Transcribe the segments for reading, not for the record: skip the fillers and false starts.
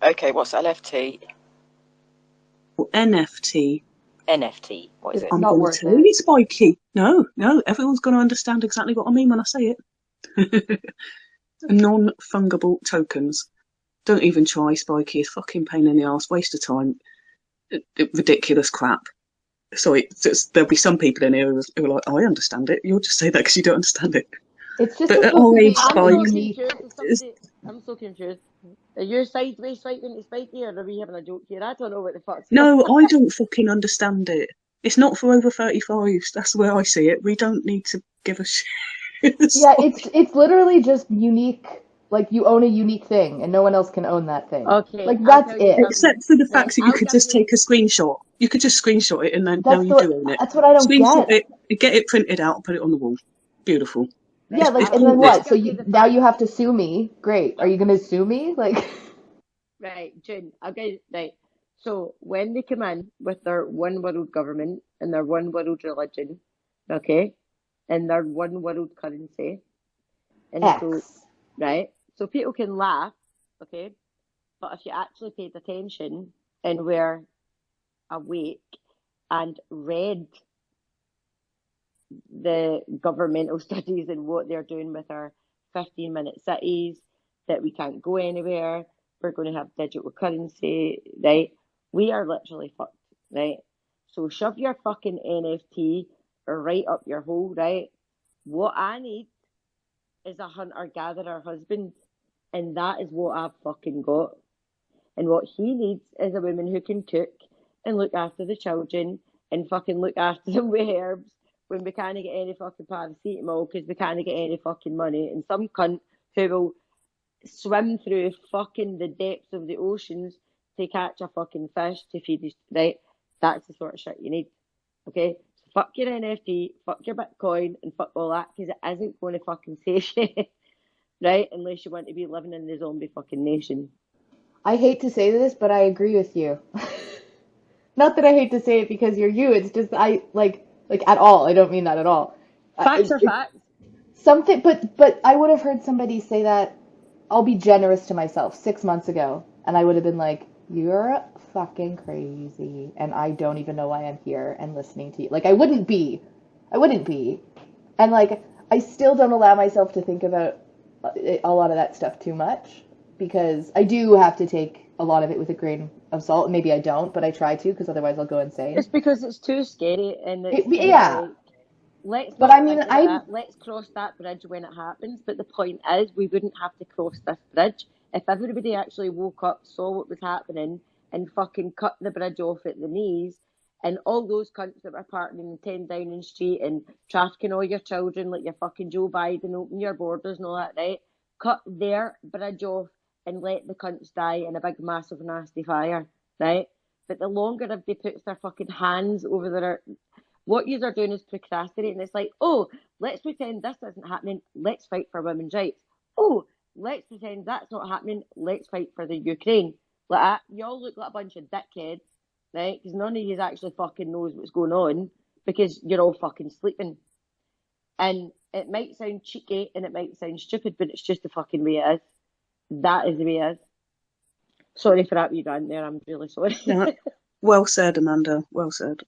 Okay, what's LFT? NFT. NFT. What is It's it? I'm not going to worth tell it. you, Spikey. No, everyone's going to understand exactly what I mean when I say it. Non-fungible tokens. Don't even try, Spikey. It's fucking pain in the ass, waste of time. Ridiculous crap. Sorry, there'll be some people in here who are like, oh, I understand it. You'll just say that because you don't understand it. It's just But at supposed our to age, be I'm a Spike, so unique. confused. Is somebody? I'm so confused. Are you sideways swiping to Spikey, or are we having a joke here? I don't know what the fuck's going no, on. I don't fucking understand it. It's not for over 35s. That's the way I see it. We don't need to give a shit. Yeah, it's literally just unique. Like you own a unique thing, and no one else can own that thing. Okay, Like I'll that's tell you it. something. Except for the Right, fact that you I'll could give just you. take a screenshot. You could just screenshot it and then now That's you the do own it. that's what I don't Screenshot get. it, get it printed out, and put it on the wall. Beautiful. Yeah, Right, It's like I'll and then pointless. what? give So you you the now facts. you have to sue me. Great. Are you gonna sue me? Like Right, June. I'll get you. Right. So when they come in with their one world government and their one world religion, okay, and their one world currency, and so X. right, so people can laugh, okay, but if you actually paid attention and were awake and read the governmental studies and what they're doing with our 15-minute cities, that we can't go anywhere, we're going to have digital currency, right? We are literally fucked, right? So shove your fucking NFT right up your hole, right? What I need is a hunter gatherer husband, and that is what I've fucking got. And what he needs is a woman who can cook and look after the children and fucking look after them with herbs when we can't get any fucking paracetamol because we can't get any fucking money. And some cunt who will swim through fucking the depths of the oceans to catch a fucking fish to feed his, right? That's the sort of shit you need. Okay? So fuck your NFT, fuck your Bitcoin, and fuck all that because it isn't going to fucking save you, right? Unless you want to be living in the zombie fucking nation. I hate to say this, but I agree with you. Not that I hate to say it because you're you. It's just I like at all. I don't mean that at all. Facts are It's facts. something, but I would have heard somebody say that. I'll be generous to myself 6 months ago, and I would have been like, "You're fucking crazy," and I don't even know why I'm here and listening to you. Like I wouldn't be, and like I still don't allow myself to think about a lot of that stuff too much because I do have to take a lot of it with a grain of salt. Maybe I don't, but I try to because otherwise I'll go insane. It's because it's too scary and it's kind of Yeah, like, let's but I not mean, think about I'm that. Let's cross that bridge when it happens. But the point is, we wouldn't have to cross this bridge if everybody actually woke up, saw what was happening, and fucking cut the bridge off at the knees. And all those cunts that were parking in 10 Downing Street and trafficking all your children like you're fucking Joe Biden, open your borders and all that, right? Cut their bridge off and let the cunts die in a big, massive, nasty fire, right? But the longer everybody puts their fucking hands over their, what you are doing is procrastinating. It's like, oh, let's pretend this isn't happening. Let's fight for women's rights. Oh, let's pretend that's not happening. Let's fight for the Ukraine. Like that. You all look like a bunch of dickheads, right? Because none of you actually fucking knows what's going on because you're all fucking sleeping. And it might sound cheeky and it might sound stupid, but it's just the fucking way it is. That is the way it is. Sorry for that wee rant there. I'm really sorry. Yeah. Well said, Amanda. Well said.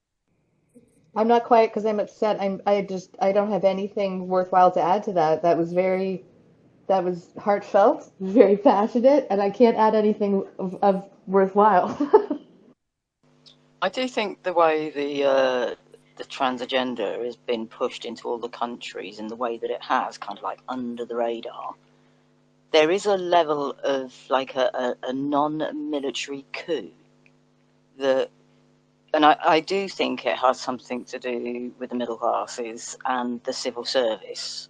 I'm not quiet because I'm upset. I don't have anything worthwhile to add to that. That was heartfelt, very passionate, and I can't add anything of worthwhile. I do think the way the trans agenda has been pushed into all the countries in the way that it has, kind of like under the radar, there is a level of like a non-military coup that, and I do think it has something to do with the middle classes and the civil service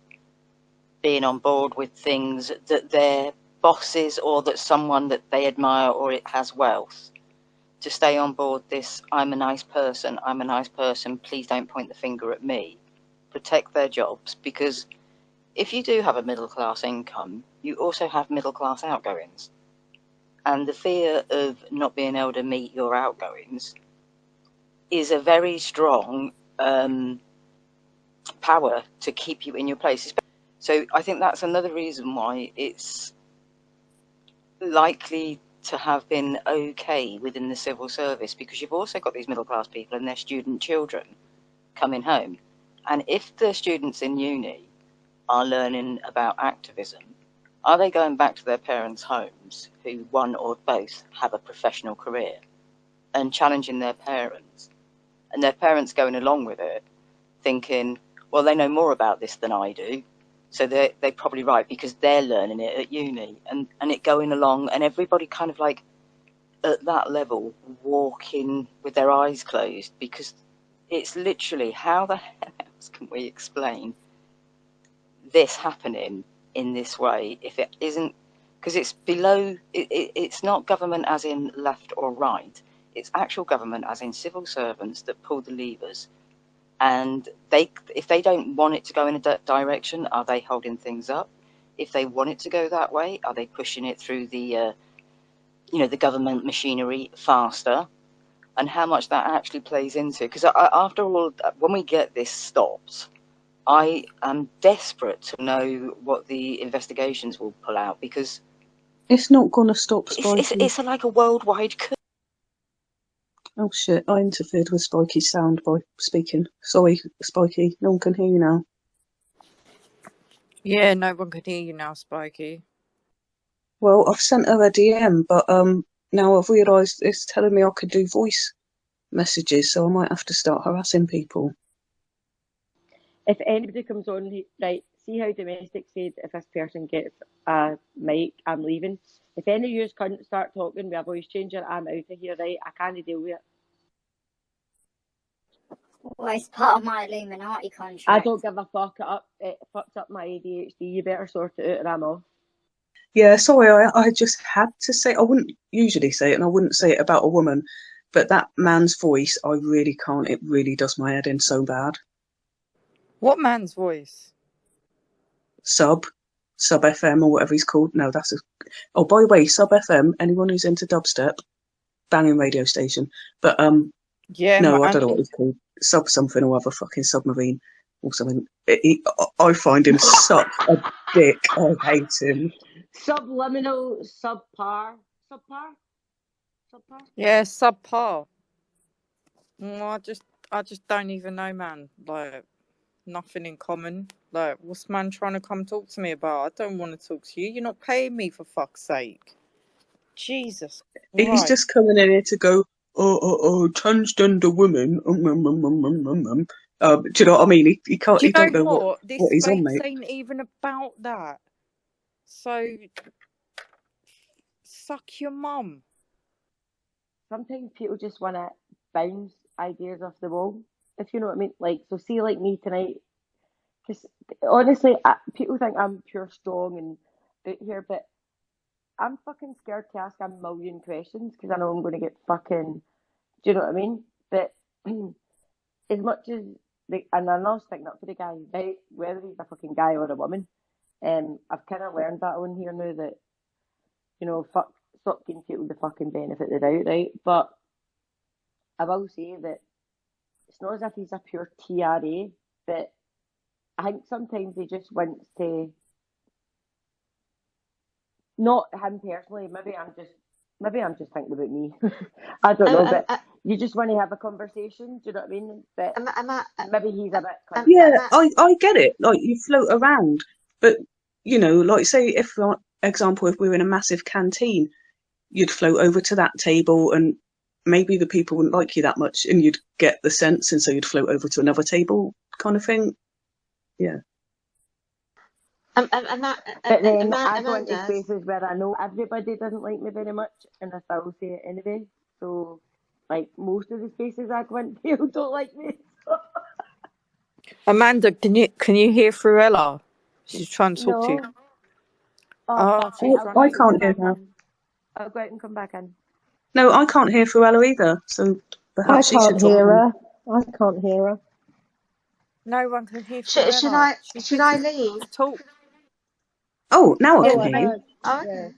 being on board with things that their bosses or that someone that they admire or it has wealth to stay on board this I'm a nice person, please don't point the finger at me, protect their jobs, because if you do have a middle class income, you also have middle class outgoings. And the fear of not being able to meet your outgoings is a very strong power to keep you in your place. So I think that's another reason why it's likely to have been okay within the civil service, because you've also got these middle class people and their student children coming home. And if the students in uni are learning about activism, are they going back to their parents' homes, who one or both have a professional career, and challenging their parents, and their parents going along with it, thinking, well, they know more about this than I do, so they're probably right because they're learning it at uni, and it going along, and everybody kind of like at that level walking with their eyes closed, because it's literally, how the hell else can we explain this happening in this way if it isn't, because it's below, it's not government as in left or right, it's actual government as in civil servants that pull the levers, and if they don't want it to go in a direction, are they holding things up? If they want it to go that way, are they pushing it through the the government machinery faster? And how much that actually plays into, because after all, when we get this stopped, I am desperate to know what the investigations will pull out, because It's not going to stop Spiky. it's like a worldwide coup. Oh shit, I interfered with Spiky's sound by speaking. Sorry, Spiky, no one can hear you now. Yeah, no one can hear you now, Spiky. Well, I've sent her a DM, but now I've realised it's telling me I could do voice messages, so I might have to start harassing people. If anybody comes on, right, see how domestic said if this person gets a mic, I'm leaving. If any of you can't start talking with a voice changer, I'm out of here, right? I can't deal with it. Well, it's part of my Illuminati contract. I don't give a fuck. It fucked up my ADHD. You better sort it out or I'm off. Yeah, sorry, I just had to say, I wouldn't usually say it, and I wouldn't say it about a woman, but that man's voice, I really can't. It really does my head in so bad. What man's voice? Sub FM or whatever he's called. No, that's oh, by the way, Sub FM, anyone who's into dubstep, banging radio station. But Yeah, no, I don't know what he's called. Sub something or other, fucking submarine or something. I find him such a dick. I hate him. Subliminal, subpar. Yeah, subpar. I just don't even know, man. Like, nothing in common. Like, what's man trying to come talk to me about? I don't want to talk to you. You're not paying me, for fuck's sake. Jesus. He's Right. just coming in here to go, transgender women. Do you know what I mean? He can't. Do you He don't know what? This what he's on, space mate. ain't even about that. So, suck your mum. Sometimes people just want to bounce ideas off the wall, if you know what I mean. Like, so see, like me tonight, because honestly, people think I'm pure strong and out here, but I'm fucking scared to ask a million questions because I know I'm going to get fucking. Do you know what I mean? But as much as and I'm not sticking up for the guy, right? Whether he's a fucking guy or a woman, I've kind of learned that on here now that stop giving people the fucking benefit of the doubt, right? But I will say that it's not as if he's a pure TRA, but I think sometimes he just wants to. Not him personally. Maybe I'm just thinking about me. I don't know, but you just want to have a conversation. Do you know what I mean? But maybe he's a bit. Yeah, I get it. Like, you float around, but like, say if, for example, if we were in a massive canteen, you'd float over to that table, and maybe the people wouldn't like you that much, and you'd get the sense, and so you'd float over to another table, kind of thing. Yeah. But then I go into spaces where I know everybody doesn't like me very much, and I still say it anyway. So, like, most of the spaces I go into, people don't like me. Amanda, can you hear through Ella? She's trying to talk to you. I can't hear her. I'll go out and come back in. No, I can't hear through Ella either. So perhaps she should hear her. I can't hear her. No one can hear through Ella. Should I leave? Talk. Oh, now I can hear you. Oh, okay. Yeah.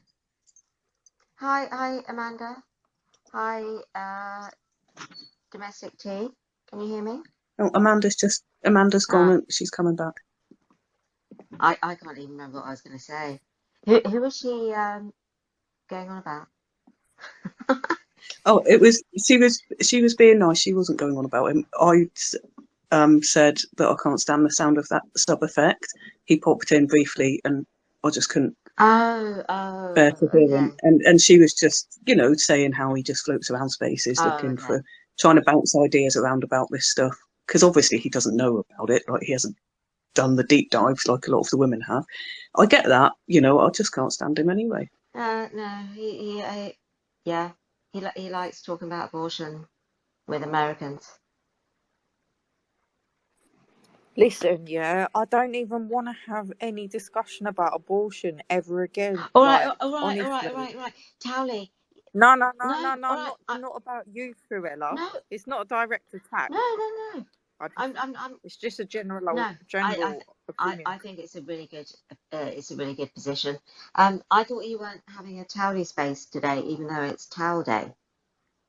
Hi, Amanda. Hi, domestic tea. Can you hear me? Oh, Amanda's gone and she's coming back. I can't even remember what I was going to say. Who is she going on about? Oh, she was being nice. She wasn't going on about him. I said that I can't stand the sound of that sub effect. He popped in briefly, and I just couldn't bear to hear Okay. him. And she was just, saying how he just floats around spaces, looking Okay. for, trying to bounce ideas around about this stuff. Because obviously he doesn't know about it. Like, he hasn't done the deep dives like a lot of the women have. I get that. I just can't stand him anyway. No, yeah, he likes talking about abortion with Americans. Listen, yeah, I don't even want to have any discussion about abortion ever again. All right, Like, all right, all right, all honestly. right, all right. Towley, No, no, all right, not about you, Cruella. no, It's not a direct attack. no. I just, I'm it's just a no. general I opinion. think it's a really good position. I thought you weren't having a Towley space today, even though it's Towel Day.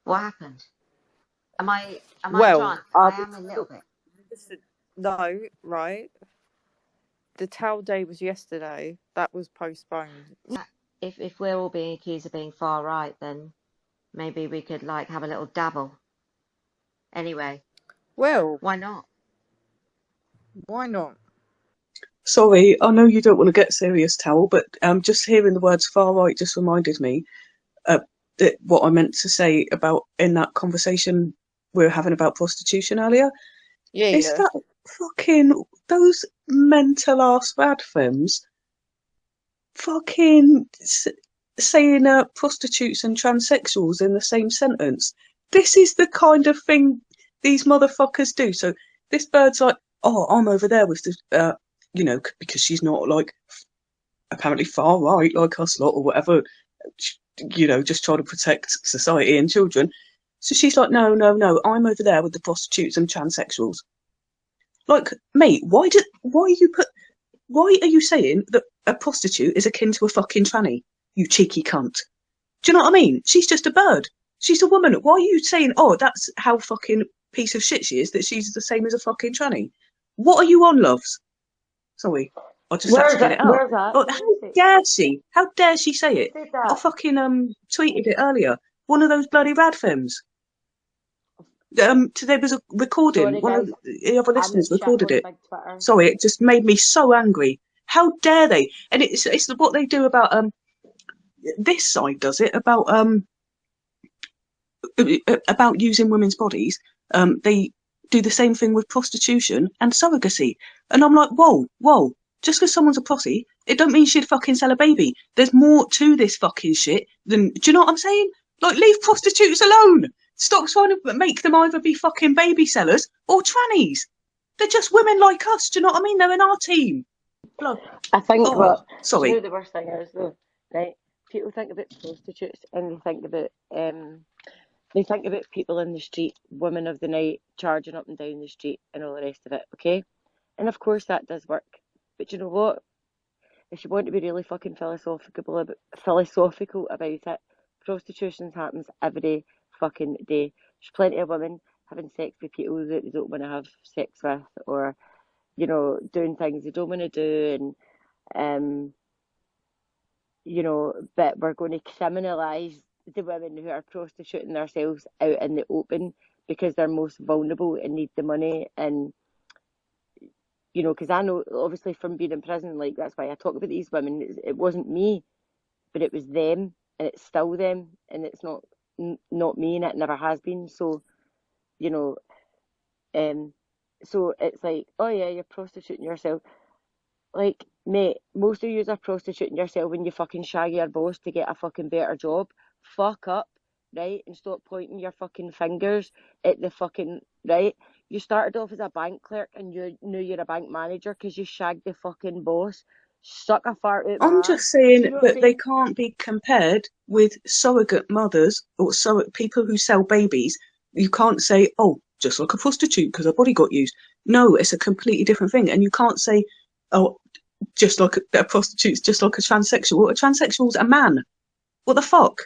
What happened? Am I Well, drunk? I I am a little bit. listen, no, right? The towel day was yesterday. That was postponed. If we're all being accused of being far right, then maybe we could like have a little dabble. Anyway, Well, why not? why not? Sorry, I know you don't want to get serious, Towel, but just hearing the words far right just reminded me that what I meant to say about in that conversation we were having about prostitution earlier. Yeah, Is yeah. that fucking those mental ass rad films fucking saying prostitutes and transsexuals in the same sentence? This is the kind of thing these motherfuckers do. So this bird's like, oh, I'm over there with the, because she's not like apparently far right like us lot or whatever, just trying to protect society and children. So she's like, no, I'm over there with the prostitutes and transsexuals. Like, mate, why are you saying that a prostitute is akin to a fucking tranny? You cheeky cunt. Do you know what I mean? She's just a bird. She's a woman. Why are you saying, oh, that's how fucking piece of shit she is, that she's the same as a fucking tranny? What are you on, loves? Sorry, I just had to Where's get that? it out. Where's that? Oh, Who how said, dare she? How dare she say who it? said I that? fucking tweeted it earlier. One of those bloody rad films. Today was a recording. Sorry, One of guys. the other I'm listeners shit recorded on it. Big Twitter. Sorry, it just made me so angry. How dare they? And it's what they do about this side does it about using women's bodies. They do the same thing with prostitution and surrogacy. And I'm like, whoa. Just because someone's a prossy, it don't mean she'd fucking sell a baby. There's more to this fucking shit than. Do you know what I'm saying? Like, leave prostitutes alone. Stop trying to make them either be fucking baby sellers or trannies. They're just women like us. Do you know what I mean? They're in our team. Blood. I think Oh, do you know sorry. the worst thing is though, right? People think about prostitutes and they think about people in the street, women of the night, charging up and down the street and all the rest of it, okay? And of course that does work. But you know what? If you want to be really fucking philosophical about it, prostitution happens every fucking day. There's plenty of women having sex with people that they don't want to have sex with, or doing things they don't want to do, and but we're going to criminalise the women who are prostituting themselves out in the open because they're most vulnerable and need the money. And because I know obviously from being in prison, like that's why I talk about these women. It wasn't me, but it was them, and it's still them, and it's not me, and it never has been. So you know, so it's like, oh yeah, you're prostituting yourself. Like, mate, most of you are prostituting yourself when you fucking shag your boss to get a fucking better job. Fuck up, right? And stop pointing your fucking fingers at the fucking, right? You started off as a bank clerk and you knew you're a bank manager because you shagged the fucking boss. Suck a fart out I'm my just ass. Do saying you know what I that they mean? can't be compared with surrogate mothers or people who sell babies. You can't say, oh, just like a prostitute because her body got used. No, it's a completely different thing. And you can't say, oh, just like a prostitute's just like a transsexual. A transsexual's a man. What the fuck?